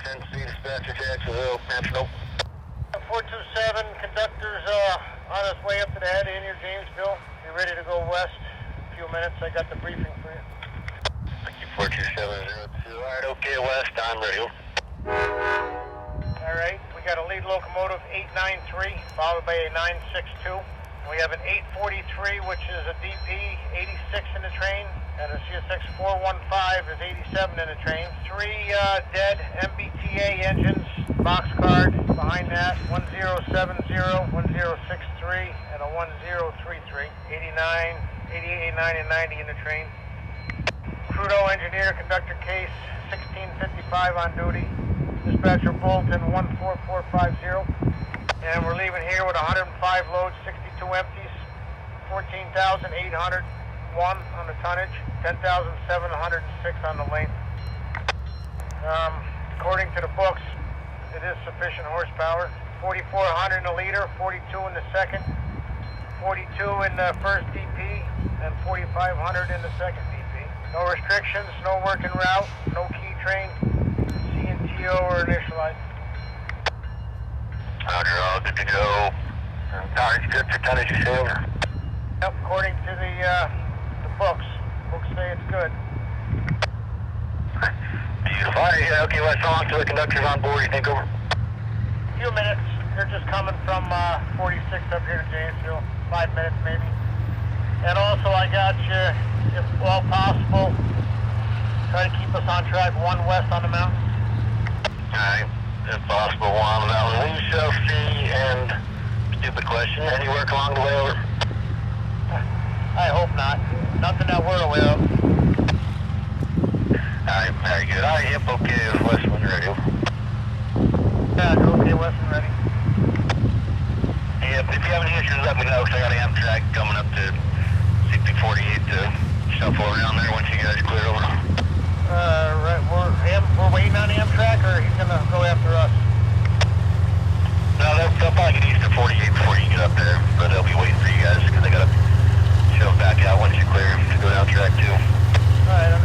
10C dispatcher Jacksonville, National. 427, conductor's on his way up to the head in near Jamesville. You're ready to go west. A few minutes, I got the briefing for you. Thank you, 42702. Alright, okay, west, I'm ready. Alright, we got a lead locomotive 893, followed by a 962. We have an 843, which is a DP 86 in the train, and a CSX 415 is 87 in the train. Three dead MBTA engines, boxcard behind that, 1070, 1063, and a 1033. 89, 88, 89, and 90 in the train. Crudo engineer, conductor case, 1655 on duty. Dispatcher Bolton 14450. And we're leaving here with 105 loads, 62 empties, 14,801 on the tonnage, 10,706 on the length. According to the books, it is sufficient horsepower. 4,400 in the leader, 42 in the second, 42 in the first DP, and 4,500 in the second DP. No restrictions, no working route, no key train, CNTO or initialized. Roger, all good to go. Tonnage good for tonnage you say over? Yep, according to the books. Books say it's good. Beautiful. Alright, okay, West, how long till the conductor's on board, you think, over? A few minutes. They're just coming from 46 up here to Janesville. 5 minutes maybe. And also I got you, if all possible, try to keep us on track 1 west on the mountain. Alright, if possible, one that one. We shall see, and stupid question, any work along the way over? I hope not. Nothing that we're aware of. Alright, very good. Alright, yep, okay, West, when you're ready. Yeah, you're okay, Weston, ready? Yep, if you have any issues, let me know, because I got an Amtrak coming up to CP48 to shuffle over down there once you guys clear over. Right, we're waiting on the Amtrak, or he's gonna go after us? No, they'll probably get east of 48 before you get up there, but they'll be waiting for you guys, because they gotta shove back out once you clear to go down track 2. Alright,